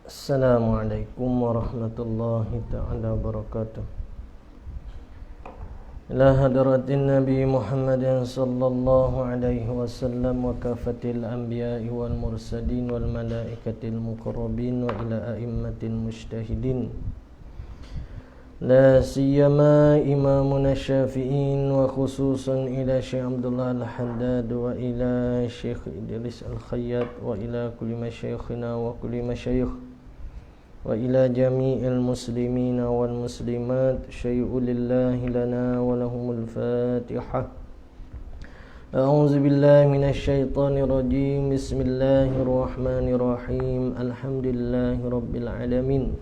Assalamualaikum warahmatullahi ta'ala wabarakatuh. Ila hadratin Nabi Muhammadin sallallahu alaihi wasallam wa kafatil anbiya'i wal mursalin wal malaikatil muqarrabin wa ila a'immatil mujtahidin, la siyama imamuna syafi'in wa khususan ila Syekh Abdullah al-Haddad wa ila Syekh Idris al-Khayyat wa ila kulli masyayikhina wa kulli masyayikh wa ila jami'il muslimina wal muslimat syai'u lillahi lana wa lahumul fatihah. A'udzu billahi minasy syaithanir rajim. Bismillahirrahmanirrahim. Alhamdulillahi rabbil alamin.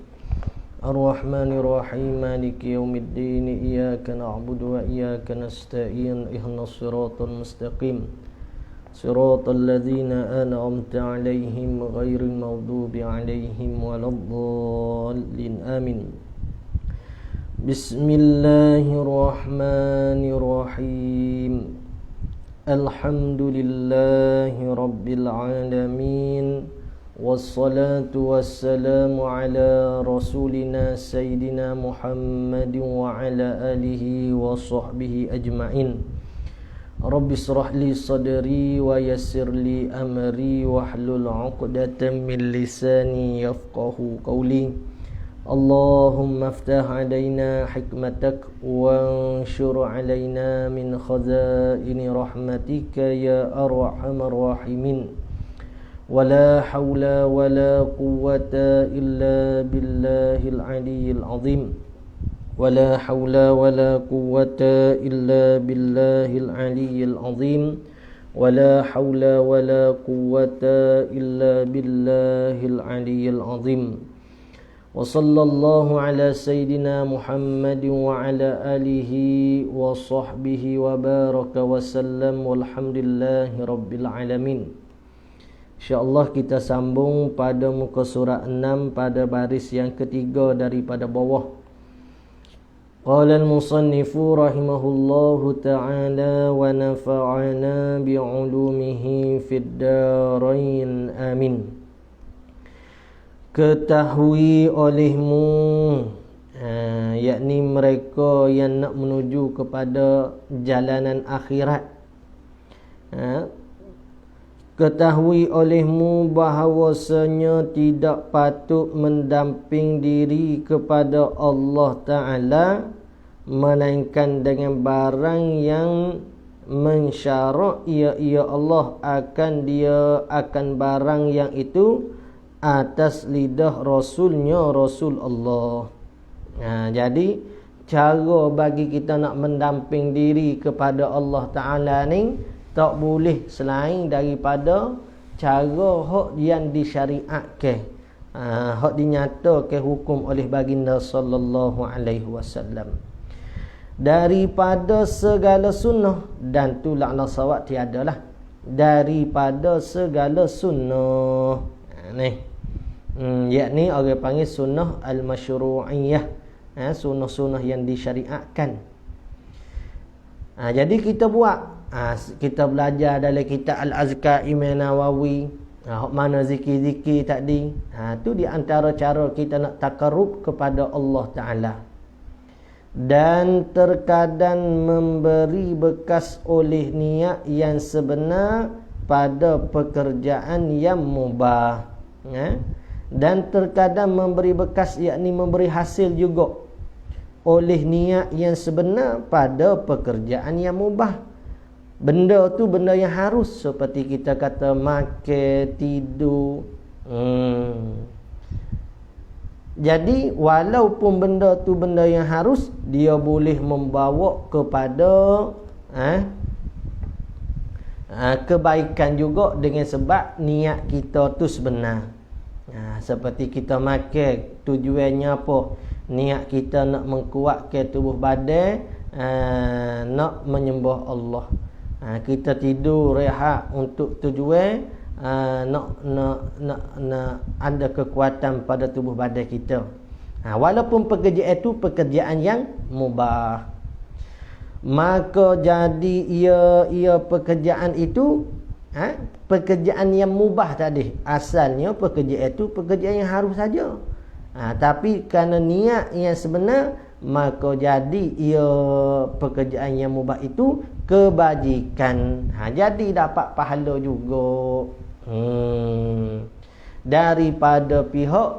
Ar-Rahmanir Rahim. Maliki yaumiddin. Iyyaka na'budu wa iyyaka nasta'in. Ihdinas siratal mustaqim. Siratal ladzina an'amta 'alaihim ghairil maghdubi 'alaihim waladdallin. Amin. Bismillahirrahmanirrahim. Alhamdulillahi rabbil alamin. Wassalatu wassalamu ala rasulina sayyidina Muhammadin wa ala alihi wa sahbihi ajma'in. Rabbi shrah li sadri wa yassir li amri wahlul 'uqdatam min lisani yafqahu qawli. Allahumma iftah 'alaina hikmatak wa anshur 'alaina min khazaini rahmatika ya arhamar rahimin. Wala hawla wala quwwata illa billahil 'aliyyil 'azim. ولا حول ولا قوة إلا بالله العلي العظيم ولا حول ولا قوة إلا بالله العلي العظيم وصلى الله على سيدنا محمد وعلى آله وصحبه وبارك وسلم والحمد لله رب العالمين. InsyaAllah kita sambung pada muka surat 6 pada baris yang ketiga daripada bawah. Qala al-musannifu rahimahullahu ta'ala wa nafa'ana bi'ulumihi fid darain amin. Ketahui olehmu, yakni mereka yang nak menuju kepada jalanan akhirat, ketahui olehmu bahawasanya tidak patut mendamping diri kepada Allah Ta'ala melainkan dengan barang yang mensyarak ia Allah akan barang yang itu atas lidah Rasulnya Rasul Allah. Jadi cara bagi kita nak mendamping diri kepada Allah Ta'ala ni tak boleh selain daripada cara hak yang disyariatkan, hak dinyatakan hukum oleh baginda sallallahu alaihi wasallam daripada segala sunnah, dan tu lakna sawab tiadalah daripada segala sunnah ni, yakni orang panggil sunnah al-masyru'iyah, sunnah-sunnah yang disyariatkan. Jadi kita buat, kita belajar dalam kitab Al-Azkar Imam Nawawi, hak mana zikir-zikir tadi, tu di antara cara kita nak takarrub kepada Allah Ta'ala. Dan terkadang memberi bekas oleh niat yang sebenar pada pekerjaan yang mubah, dan terkadang memberi bekas, yakni memberi hasil juga oleh niat yang sebenar pada pekerjaan yang mubah. Benda tu benda yang harus, seperti kita kata makan, tidur. Jadi walaupun benda tu benda yang harus, dia boleh membawa kepada kebaikan juga dengan sebab niat kita tu sebenar. Seperti kita makan, tujuannya apa? Niat kita nak mengkuatkan tubuh badan, nak menyembah Allah. Kita tidur rehat untuk tujuan nak ada kekuatan pada tubuh badan kita. Walaupun pekerjaan itu pekerjaan yang mubah, maka jadi ia pekerjaan itu pekerjaan yang mubah tadi, asalnya pekerjaan itu pekerjaan yang harus saja. Tapi kerana niat yang sebenar, maka jadi ia pekerjaan yang mubah itu kebajikan. Jadi dapat pahala juga. Daripada pihak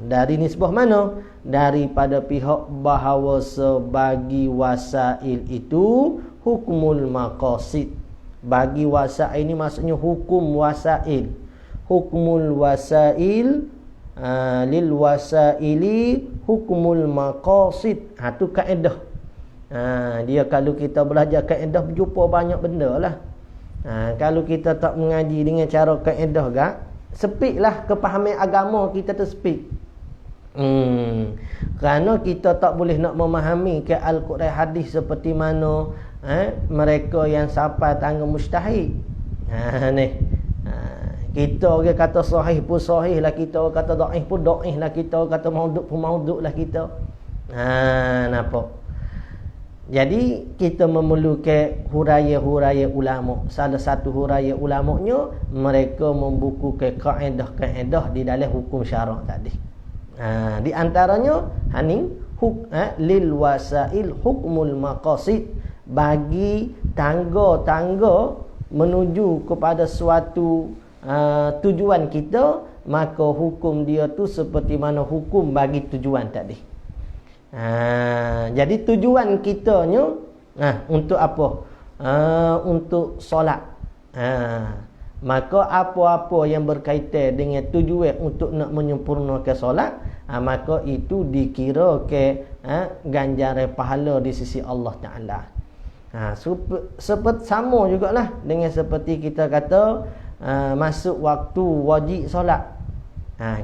dari nisbah mana? Daripada pihak bahawa sebagi wasail itu hukmul maqasid. Bagi wasail ini maksudnya hukum wasail. Hukmul wasail lil wasaili hukmul maqasid. Tu kaedah. Dia kalau kita belajar kaedah berjumpa banyak benda lah. Kalau kita tak mengaji dengan cara kaedah gak, sepiklah kepahaman agama kita tersepik. Kerana kita tak boleh nak memahami ke Al-Quran hadis seperti mana mereka yang sampai tangga mustahil. Kita orang kata sahih pun sahih lah kita, orang kata dhaif pun dhaif lah kita, orang kata maudhu' pun maudhu' lah kita. Nampak? Jadi kita memerlukan huraya-huraya ulama. Salah satu huraya ulamanya, mereka membukukan kaedah-kaedah di dalam hukum syarak tadi. Di antaranya lil wasail hukmul maqasid, bagi tangga-tangga menuju kepada suatu tujuan kita, maka hukum dia tu seperti mana hukum bagi tujuan tadi. Jadi tujuan kitanya untuk apa? Untuk solat. Maka apa-apa yang berkaitan dengan tujuan untuk nak menyempurnakan solat, maka itu dikira ke ganjaran pahala di sisi Allah Ta'ala. Seperti sama jugalah dengan seperti kita kata masuk waktu wajib solat.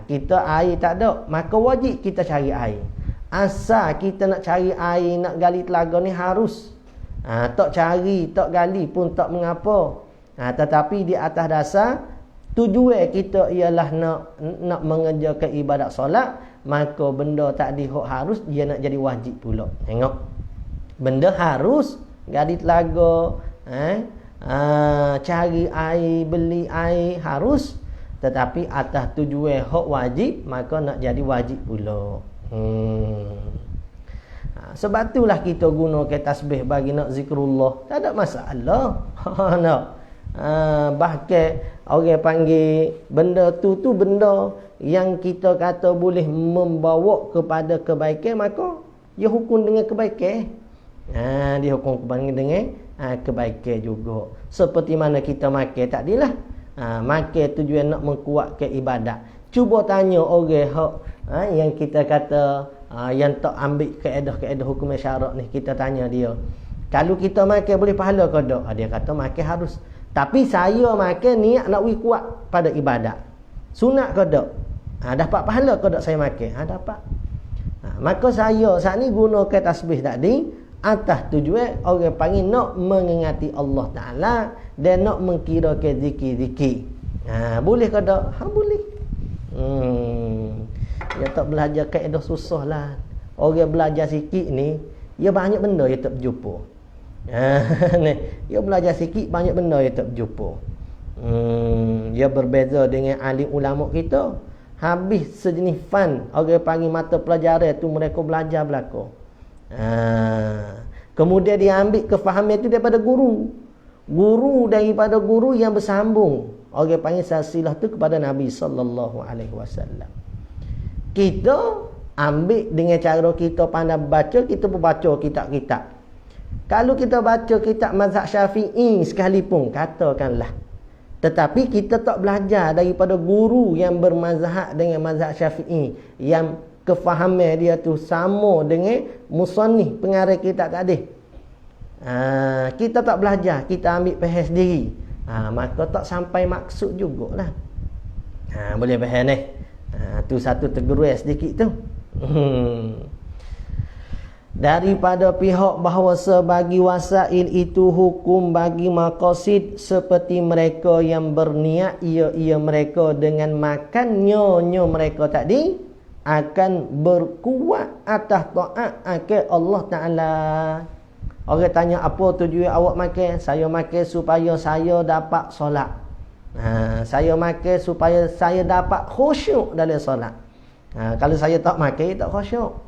Kita air tak ada, maka wajib kita cari air. Asal kita nak cari air, nak gali telaga ni harus. Tak cari, tak gali pun tak mengapa. Tetapi di atas dasar tujuan kita ialah nak mengerjakan ibadat solat, maka benda tadi harus, dia nak jadi wajib pula. Tengok, benda harus, gali telaga, cari air, beli air harus. Tetapi atas tujuan hak wajib, maka nak jadi wajib pula. Sebab itulah kita gunakan tasbih bagi nak zikrullah, tak ada masalah. Bahkan orang panggil benda tu benda yang kita kata boleh membawa kepada kebaikan, maka dia hukum dengan kebaikan. Dia hukum dengan kebaikan juga. Seperti mana kita makan tadilah. Makan tujuan nak mengkuatkan ibadat. Cuba tanya orang yang kita kata yang tak ambil kaedah-kaedah hukum syarak ni, kita tanya dia, kalau kita makan boleh pahala ke tak? Dia kata makan harus. Tapi saya makan niat nak kuat pada ibadat. Sunat ke tak? Dapat pahala ke tak saya makan? Dapat. Maka saya saat ni gunakan tasbih tadi atas tujuan orang panggil nak mengingati Allah Ta'ala dan nak mengkirakan zikir-zikir. Boleh ke tak? Boleh. Dia tak belajar kaedah susah lah. Orang belajar sikit ni, dia banyak benda dia tak berjumpa. Dia belajar sikit, banyak benda dia tak berjumpa. Dia berbeza dengan alim ulama kita. Habis sejenis fan, orang panggil mata pelajaran tu, mereka belajar belaka. Kemudian dia ambil kefahaman itu daripada guru. Guru daripada guru yang bersambung. Orang panggil silsilah tu kepada Nabi SAW. Kita ambil dengan cara kita pandai baca, kita pun baca kitab-kitab. Kalau kita baca kitab mazhab Syafi'i sekalipun, katakanlah, tetapi kita tak belajar daripada guru yang bermazhab dengan mazhab Syafi'i, yang kefahaman dia tu sama dengan musannif pengarang kitab tadi. Kita tak belajar, kita ambil faham sendiri, maka tak sampai maksud jugalah. Boleh faham ni? Tu satu teguran sedikit tu. Daripada pihak bahawa sebagi wasail itu hukum bagi maqasid, seperti mereka yang berniat ia mereka dengan makannya mereka tadi akan berkuat atas taat akan Allah Ta'ala. Orang tanya apa tujuan awak makan? Saya makan supaya saya dapat solat. Saya makan supaya saya dapat khusyuk dalam solat. Kalau saya tak makan, tak khusyuk.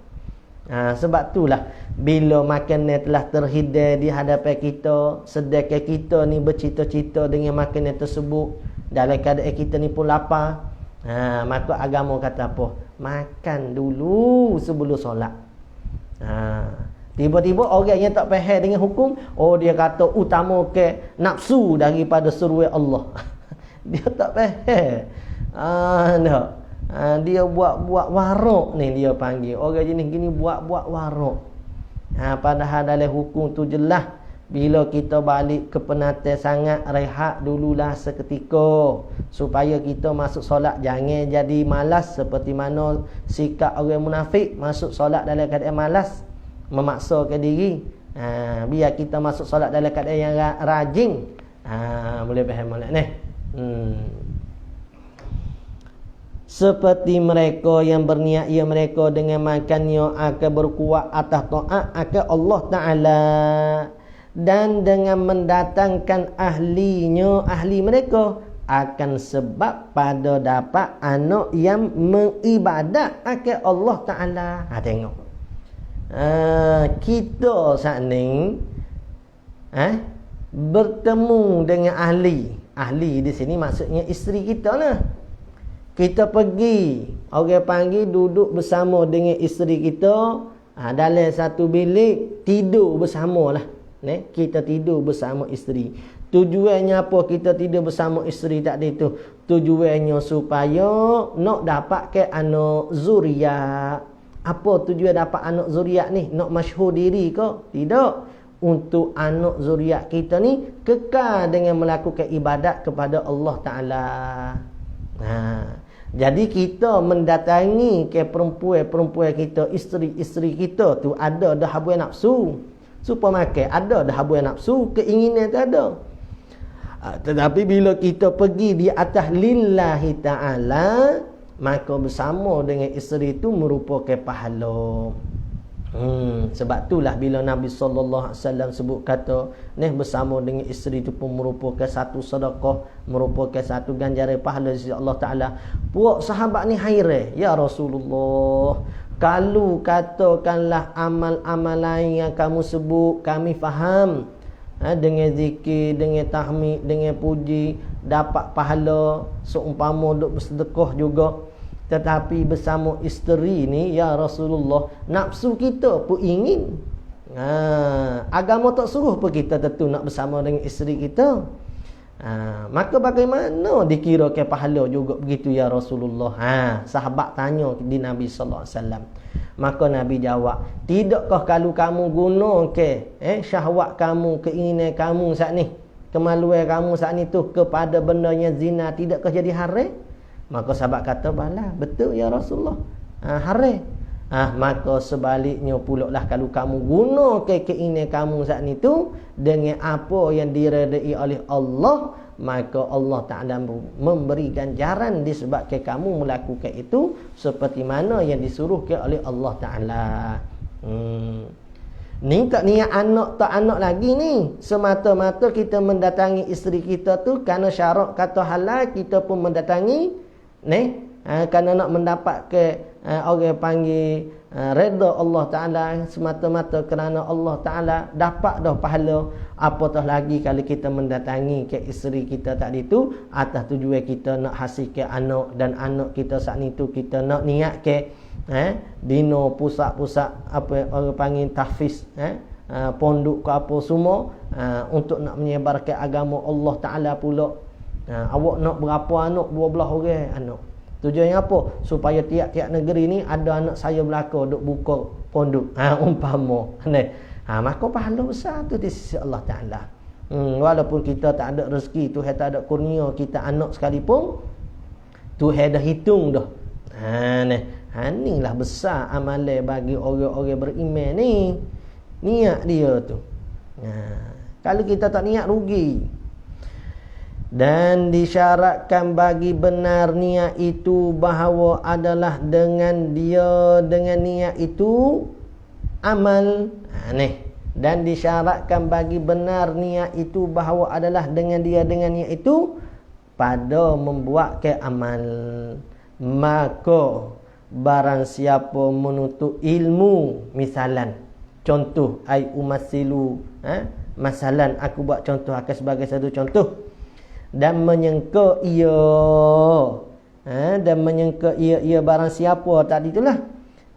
Sebab itulah bila makanan telah terhidar di hadapan kita, sedangkan kita ni bercita-cita dengan makanan tersebut, dalam keadaan kita ni pun lapar, maka agama kata apa? Makan dulu sebelum solat. Tiba-tiba orang yang tak faham dengan hukum, dia kata utama ke nafsu daripada seruan Allah. Dia tak faham. Dia buat warak ni dia panggil. Orang jenis gini buat warak. Padahal dalam hukum tu jelas, bila kita balik ke penatang sangat, rehat dululah seketika supaya kita masuk solat jangan jadi malas seperti mana sikap orang munafik masuk solat dalam keadaan malas, memaksakan diri. Biar kita masuk solat dalam keadaan yang rajin. Boleh faham molek ni. Seperti mereka yang berniat ia mereka dengan makannya akan berkuat atas taat akan Allah Ta'ala, dan dengan mendatangkan ahli mereka akan sebab pada dapat anak yang mengibadat akan Allah Ta'ala. Tengok, kita saat ni bertemu dengan ahli di sini maksudnya isteri kita lah. Kita pergi, orang panggil duduk bersama dengan isteri kita dalam satu bilik, tidur bersamalah. Kita tidur bersama isteri. Tujuannya apa kita tidur bersama isteri tadi tu? Tujuannya supaya nak dapatkan anak zuriat. Apa tujuan dapat anak zuriat ni? Nak masyhur diri ke? Tidak. Untuk anak zuriat kita ni kekal dengan melakukan ibadat kepada Allah Ta'ala. Jadi kita mendatangi ke perempuan kita, isteri-isteri kita tu ada dah habuan nafsu. Supaya makan, ada dah habuan nafsu, keinginan tu ada. Tetapi bila kita pergi di atas lillahi ta'ala, maka bersama dengan isteri itu merupakan pahala. Sebab itulah bila Nabi SAW sebut kata bersama dengan isteri itu pun merupakan satu sedekah, merupakan satu ganjaran pahala di sisi Allah Ta'ala. Puak sahabat ni hairan, ya Rasulullah, kalau katakanlah amal-amal lain yang kamu sebut kami faham, dengan zikir, dengan tahmid, dengan puji dapat pahala seumpama duk bersedekah juga. Tetapi bersama isteri ni, ya Rasulullah, nafsu kita pun ingin. Agama tak suruh pun kita tentu nak bersama dengan isteri kita. Maka bagaimana dikira ke pahala juga begitu, ya Rasulullah? Sahabat tanya di Nabi sallallahu alaihi wasallam. Maka Nabi jawab, tidakkah kalau kamu guna ke syahwat kamu, keinginan kamu saat ni, kemaluan kamu saat ni tu kepada benda yang zina, tidakkah jadi haram? Maka sahabat kata, bala, betul ya Rasulullah, haram. Maka sebaliknya pula lah, kalau kamu guna ke keinginan kamu saat ni tu dengan apa yang diredai oleh Allah, maka Allah Ta'ala memberi ganjaran disebabkan kamu melakukan itu seperti mana yang disuruhkan oleh Allah Ta'ala. Ni tak niat anak, tak anak lagi ni. Semata-mata kita mendatangi isteri kita tu kerana syarat kata halal, kita pun mendatangi kerana nak mendapat ke orang panggil redha Allah Ta'ala, semata-mata kerana Allah Ta'ala dapat dah pahala. Apatah lagi kalau kita mendatangi ke isteri kita tadi tu atas tujuan kita nak hasilkan anak, dan anak kita saat ni tu kita nak niat ke dino pusat-pusat apa orang panggil tahfiz, pondok ke apa semua, untuk nak menyebarkan agama Allah Ta'ala pula. Awak nak berapa anak? 12 orang anak. Tujuannya apa? Supaya tiap-tiap negeri ni ada anak saya belaka duk buka pondok, umpama maka pahala besar tu di sisi Allah Ta'ala. Walaupun kita tak ada rezeki, Tuhan tak ada kurnia kita anak sekalipun, Tuhan dah hitung dah. Inilah besar amalan bagi orang-orang beriman ni. Niat dia tu. Kalau kita tak niat, rugi. Dan disyaratkan bagi benar niat itu bahawa adalah dengan niat itu amal. dan disyaratkan bagi benar niat itu bahawa adalah dengan niat itu pada membuat ke amal. Maka barang siapa menuntut ilmu, misalan contoh ai umasilu, masalan aku buat contoh akan sebagai satu contoh, dan menyangka ia barang siapa tadi itulah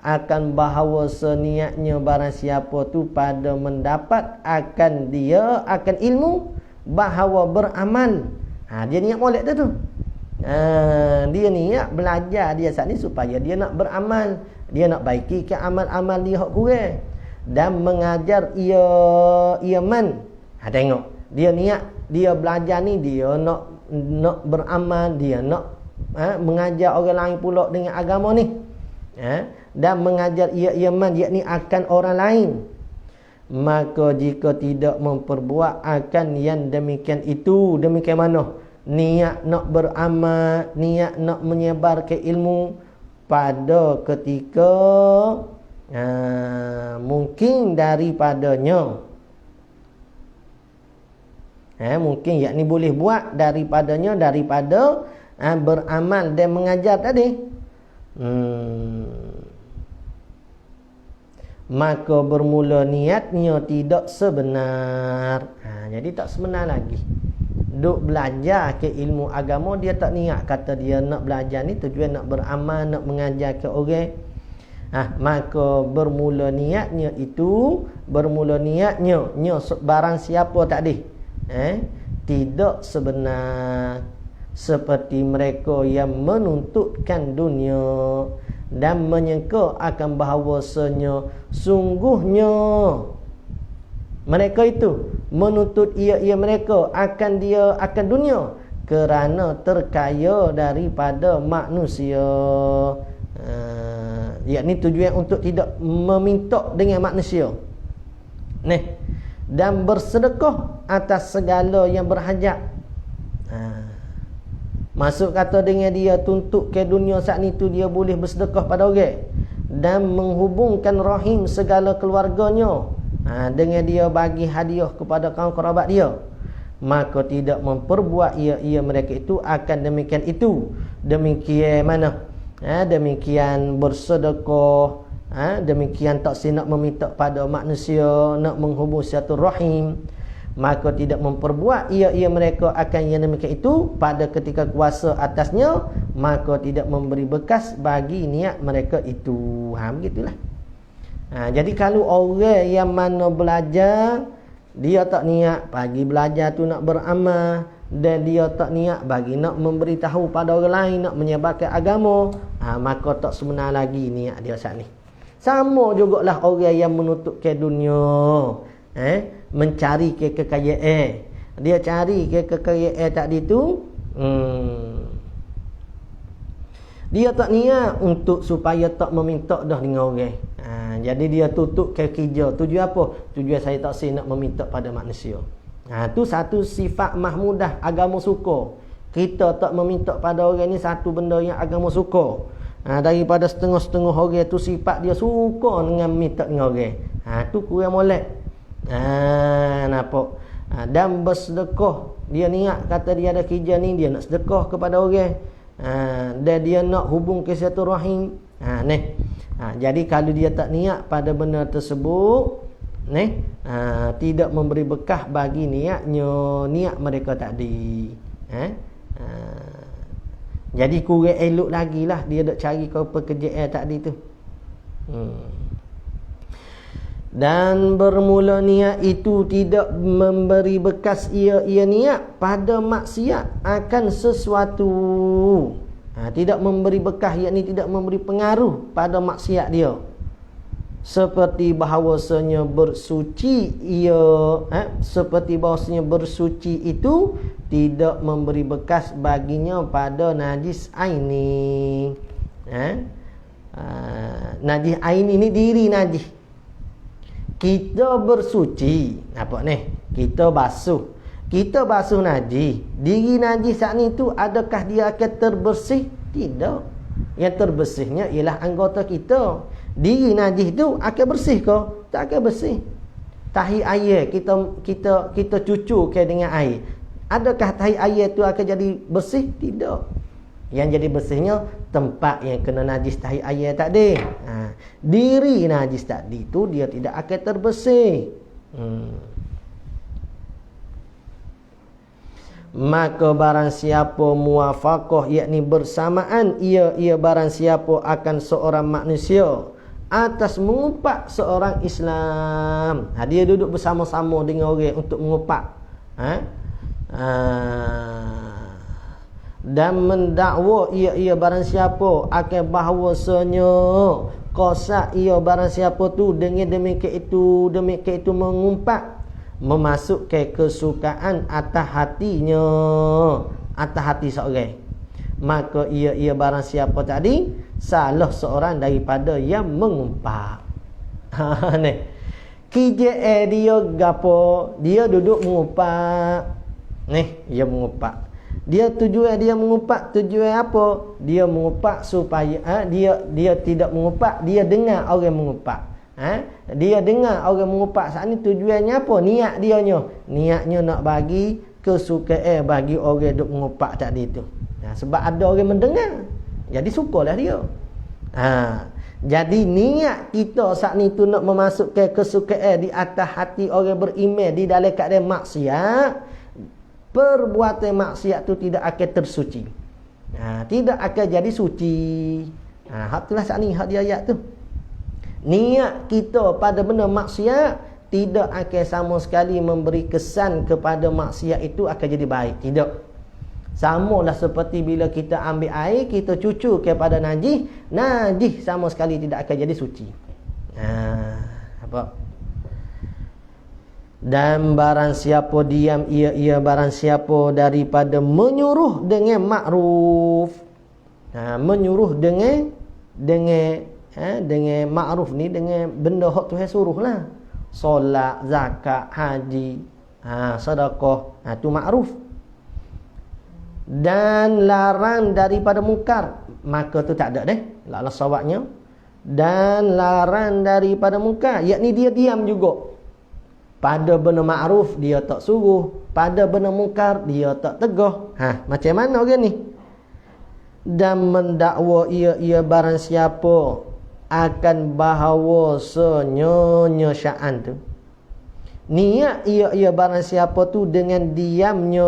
akan bahawa seniatnya barang siapa tu pada mendapat akan ilmu bahawa beramal. Dia niat molek tu. Dia niat belajar dia saat ni supaya dia nak beramal, dia nak baiki ke amal-amal dia hak kurang, dan mengajar ia man. Tengok dia niat dia belajar ni, dia nak beramal, dia nak mengajar orang lain pula dengan agama ni, dan mengajar ia man, yakni akan orang lain. Maka jika tidak memperbuat akan yang demikian itu, demikian mana niat nak beramal, niat nak menyebar ke ilmu pada ketika mungkin daripadanya, mungkin yakni boleh buat daripada beramal dan mengajar tadi, maka bermula niatnya tidak sebenar. Jadi tak sebenar lagi. Duk belajar ke ilmu agama, dia tak niat kata dia nak belajar ni tujuan nak beramal, nak mengajar ke orang. Maka bermula niatnya barang siapa tadi tidak sebenar, seperti mereka yang menuntutkan dunia dan menyangka akan bahawasanya sungguhnya mereka itu menuntut mereka akan dunia kerana terkaya daripada manusia, yakni tujuan untuk tidak meminta dengan manusia dan bersedekah atas segala yang berhajat. Masuk kata dengan dia tuntut ke dunia saat ni tu dia boleh bersedekah pada orang dan menghubungkan rahim segala keluarganya, dengan dia bagi hadiah kepada kaum kerabat dia, maka tidak memperbuat mereka itu akan demikian itu. Demikian mana? Demikian bersedekah, demikian tak nak meminta pada manusia, nak menghubung silaturahim, maka tidak memperbuat mereka akan yang demikian itu pada ketika kuasa atasnya, maka tidak memberi bekas bagi niat mereka itu. Begitulah. Jadi kalau orang yang mana belajar, dia tak niat bagi belajar tu nak beramal, dan dia tak niat bagi nak memberitahu pada orang lain, nak menyebarkan agama, maka tak sebenar lagi niat dia saat ni. Sama jugalah orang yang menuntut ke dunia, mencari ke kekayaan. Dia cari ke kekayaan tadi tu, dia tak niat untuk supaya tak meminta dah dengan orang. Jadi dia tutup ke kerja. Tujuan apa? Tujuan saya tak nak meminta pada manusia. Tu satu sifat mahmudah agama suka. Kita tak meminta pada orang ni satu benda yang agama suka. Daripada setengah-setengah orang tu sifat dia suka dengan minta dengan orang. Tu kurang molek. Nampak? Dan bersedekah. Dia niat kata dia ada kerja ni, dia nak sedekah kepada orang. Dan dia nak hubung ke silaturahim. Jadi kalau dia tak niat pada benda tersebut, tidak memberi bekah bagi niat mereka tadi. Jadi kurang elok lagi lah dia nak cari ke pekerjaan tadi tu. Dan bermula niat itu tidak memberi bekas ia niat pada maksiat akan sesuatu. Tidak memberi bekah, yakni tidak memberi pengaruh pada maksiat dia. Seperti bahawasanya bersuci seperti bahawasanya bersuci itu tidak memberi bekas baginya pada najis aini. Najis aini ni diri najis. Kita bersuci, nampak ni? Kita basuh najis. Diri najis saat ni tu adakah dia akan terbersih? Tidak. Yang terbersihnya ialah anggota kita. Diri najis tu akan bersih ke? Tak akan bersih. tahi air kita cucu ke dengan air. Adakah tahi air tu akan jadi bersih? Tidak. Yang jadi bersihnya tempat yang kena najis tahi air tadi. Diri najis tadi tu dia tidak akan terbersih. Maka barang siapa muwafaqah, yakni bersamaan ia barang siapa akan seorang manusia atas mengumpat seorang Islam. Dia duduk bersama-sama dengan orang untuk mengumpat. Dan mendakwa ia barang siapa akan bahawasanya kosak ia barang siapa tu dengan demikian itu mengumpat memasukkan kesukaan atas hatinya, atas hati seorang, maka ia barang siapa tadi salah seorang daripada yang mengumpat. Ni KJA dia gapo, dia duduk mengumpat. Dia mengumpat. Dia tujuan dia mengumpat, tujuan apa? Dia mengumpat supaya dia tidak mengumpat, dia dengar orang mengumpat. Dia dengar orang mengumpat. Saat ni tujuannya apa? Niatnya nak bagi kesukaan bagi orang duk mengumpat tadi tu. Sebab ada orang mendengar, jadi sukalah dia. Jadi niat kita saat ni tu nak memasukkan kesukaan di atas hati orang beriman di dalam keadaan maksiat. Perbuatan maksiat tu tidak akan tersuci. Tidak akan jadi suci. Hak itulah saat ni hak di ayat tu. Niat kita pada benda maksiat tidak akan sama sekali memberi kesan kepada maksiat itu akan jadi baik. Tidak. Samalah seperti bila kita ambil air, kita cucu kepada najis sama sekali tidak akan jadi suci. Apa? Dan barang siapa diam ia barang siapa daripada menyuruh dengan makruf. Menyuruh dengan makruf ni, dengan benda hak Tuhan suruh lah. Solat, zakat, haji, sedekah, tu makruf. Dan larang daripada mungkar, maka tu tak ada lah sawabnya. Dan larang daripada mungkar, yakni dia diam juga. Pada benda makruf dia tak suruh, pada benda mungkar dia tak tegah. Macam mana orang ni? Dan mendakwa ia barang siapa akan bahawasanya sya'an tu. Niat ia barang siapa tu dengan diamnya.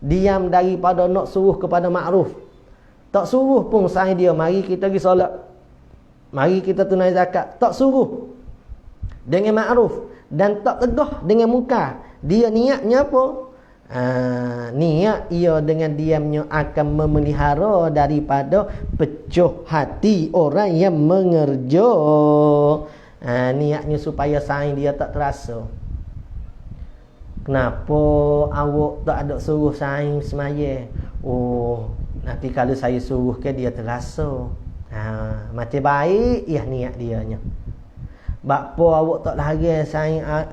Diam daripada nak suruh kepada makruf. Tak suruh pun saya dia, mari kita pergi solat, mari kita tunai zakat. Tak suruh dengan makruf dan tak tegah dengan mungkar. Dia niatnya apa? Niat ia dengan diamnya akan memelihara daripada pecuh hati orang yang mengerja. Niatnya supaya saing dia tak terasa. Kenapa awak tak ada suruh saing semaya? Nanti kalau saya suruh ke dia terasa. Macam baik niat dianya. Bakpo awak tak larang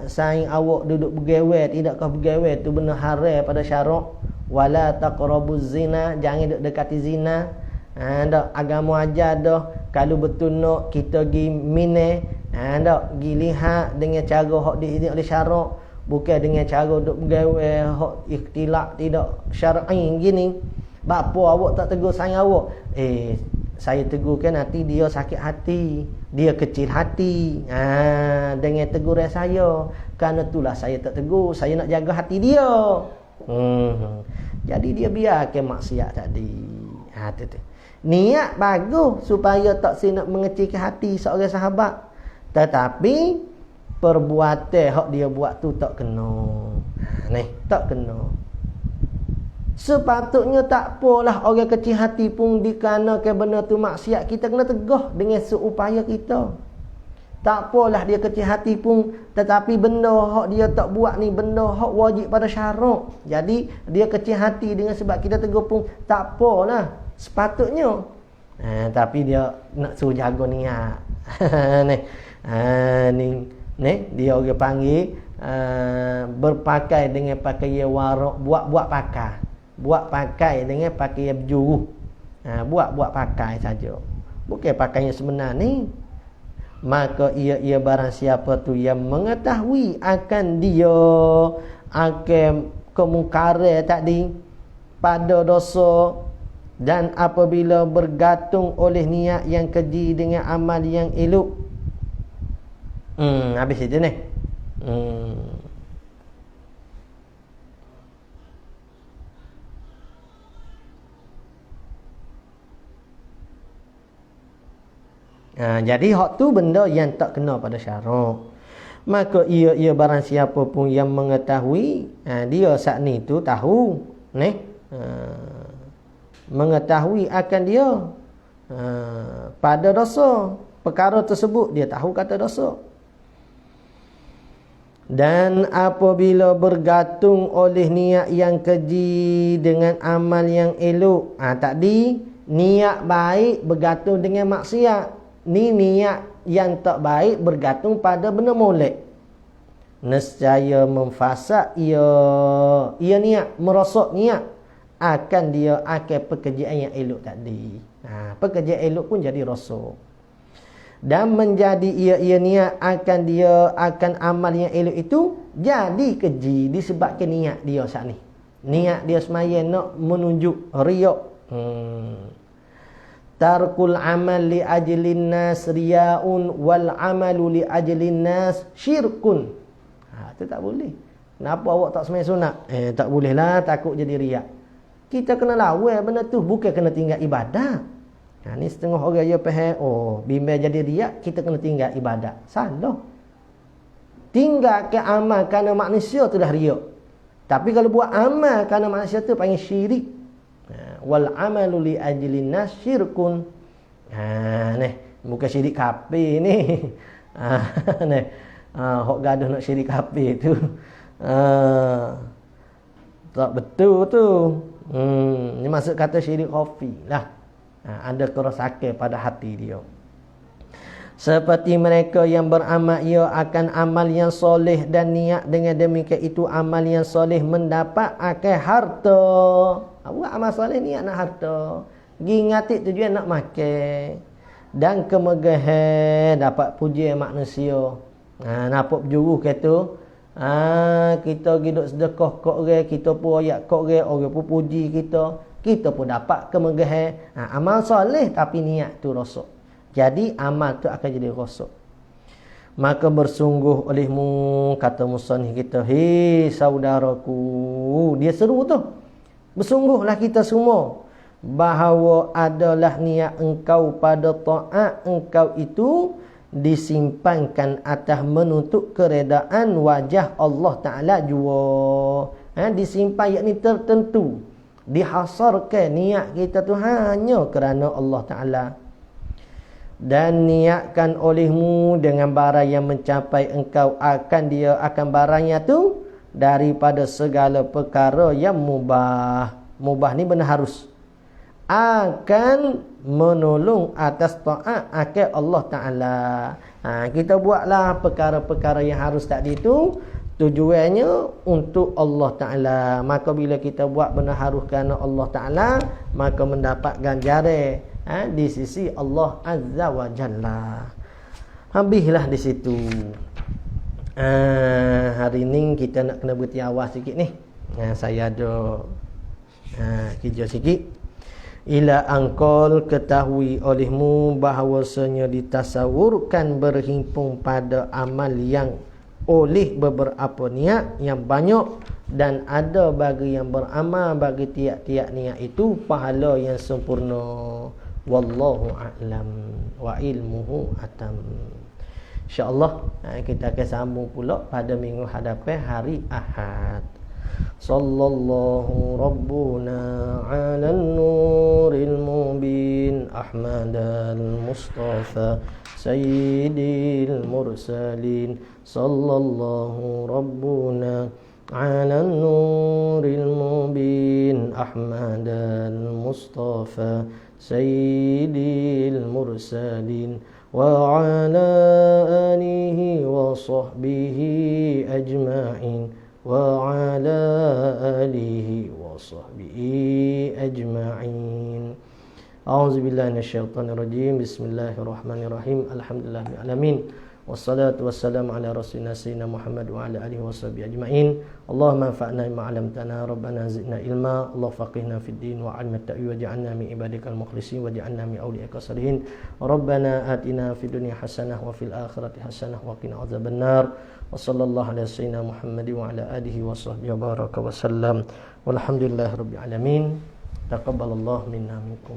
saing awak duduk bergewel, tidakkah bergewel tu benar haram pada syarak. Wala taqrabuz zina, jangan duk dekati zina. Dak agama ajar dah kalau betul nak kita pergi mine, dak pergi lihat dengan cara hak diizinkan oleh syarak, bukan dengan cara duk bergewel hak ikhtilaf tidak syar'i gini. Bakpo awak tak tegur saing awak? Saya tegurkan nanti dia sakit hati, dia kecil hati. Dengan teguran saya, kerana itulah saya tak tegur, saya nak jaga hati dia. Jadi dia biarkan maksiat tadi. Tu. Niat bagus supaya tak nak mengecilkan hati seorang sahabat. Tetapi perbuatan hak dia buat tu tak kena. Tak kena. Sepatutnya tak apalah orang kecil hati pun dikarenakan benda tu maksiat, kita kena tegah dengan seupaya kita. Tak apalah dia kecil hati pun, tetapi benda hak dia tak buat ni benda hak wajib pada syarak. Jadi dia kecil hati dengan sebab kita tegur pun tak apalah sepatutnya. Tapi dia nak suruh jaga niat. Ni dia orang panggil berpakai dengan pakaian warak, buat pakai. Buat pakai dengan pakaian berjuru. Buat pakai saja. Bukan pakaian sebenar ni. maka ia barang siapa tu yang mengetahui akan dia akan kemungkaran tadi pada dosa, dan apabila bergantung oleh niat yang keji dengan amal yang elok. Habis itu ni. Jadi hak tu benda yang tak kena pada syarak. Maka ia barang siapa pun yang mengetahui, dia saat ni tu tahu ni, mengetahui akan dia pada dosa, perkara tersebut dia tahu kata dosa. Dan apabila bergantung oleh niat yang keji dengan amal yang elok, tadi niat baik bergantung dengan maksiat, ni niat yang tak baik bergantung pada benda molek, nescaya memfasak ia niat, merosak niat akan dia akan pekerjaan yang elok tadi. Pekerjaan elok pun jadi rosak, dan menjadi ia niat akan amal yang elok itu jadi keji disebabkan niat dia saat ni. Niat dia semaya nak menunjuk riak. Tarkul amal li ajlin nas riyaun wal amalu li ajlin nas syirkun. Itu tak boleh. Kenapa awak tak sembahyang sunat? Tak boleh lah, takut jadi riak. Kita kena lawan benda tu, bukan kena tinggal ibadat. Ni setengah orang dia faham, bimbang jadi riak, kita kena tinggal ibadat. Salah. Tinggalkan amal kerana manusia tu dah riak. Tapi kalau buat amal kerana manusia tu panggil syirik. Wal amalu li ajlin nas syirkun. Ni bukan syirik kafir ni. Ni hok gaduh nak syirik kafir tu. Tak betul tu. Ni maksud kata syirik khafi lah. Ada kerosakan pada hati dia. Seperti mereka yang beramal ia akan amal yang soleh dan niat dengan demikian itu amal yang soleh mendapat akan harta. Buat amal soleh niat nak harta, ngingati tujuan nak makan, dan kemegahan dapat pujian manusia. Nampak berjuruh kata, kita hidup sedekah kok orang, kita pun ayat kok orang pun puji kita pun dapat kemegahan. Amal soleh tapi niat tu rosak, jadi amal tu akan jadi rosak. Maka bersungguh olehmu, kata musannif kita, hei saudaraku, dia seru tu, bersungguhlah kita semua bahawa adalah niat engkau pada taat engkau itu disimpankan atas menuntut keredaan wajah Allah Ta'ala jua. Disimpan yakni tertentu, dihasarkan niat kita tu hanya kerana Allah Ta'ala. Dan niatkan olehmu dengan barang yang mencapai engkau akan barangnya tu daripada segala perkara yang mubah. Mubah ni benar harus. Akan menolong atas taat akan Allah Ta'ala. Kita buatlah perkara-perkara yang harus tadi tu, tujuannya untuk Allah Ta'ala. Maka bila kita buat benar harus kerana Allah Ta'ala, maka mendapat ganjaran di sisi Allah Azza wa Jalla. Habislah di situ. Hari ni kita nak kena berhenti awal sikit ni. Saya ada kerja sikit. Ila angkol, ketahui olehmu bahawasanya ditasawurkan berhimpun pada amal yang oleh beberapa niat yang banyak, dan ada bagi yang beramal bagi tiap-tiap niat itu pahala yang sempurna. Wallahu a'lam wa ilmuhu atam. InsyaAllah kita akan sambung pula pada minggu hadapan hari Ahad. Sallallahu Rabbuna ala nuril mubin Ahmadal Mustafa Sayyidil Mursalin. Sallallahu Rabbuna ala nuril mubin Ahmadal Mustafa Sayyidil Mursalin wa ala alihi wa sahbihi ajma'in وعلى آله وصحبه أجمعين. A'udzubillahi minasyaitonirrajim. Bismillahirrahmanirrahim. Alhamdulillahirabbil alamin. Wassalatu wassalamu ala rasulina sayyidina Muhammad wa ala alihi washabihi ajmain. Allahumma anfa'na bima 'allamtana, rabbana zidna ilma, Allah faqihna fid din wa 'allimna ta'wil waj'alna min ibadikal mukhlisin waj'alna min awliyaika salihin. Rabbana atina fid dunya hasanah wa fil akhirati hasanah wa qina adzabannar. Wa sallallahu ala sayyidina Muhammad wa ala alihi washabbihi wa baraka wa sallam. Walhamdulillahirabbil alamin. Taqabbalallahu minna minkum.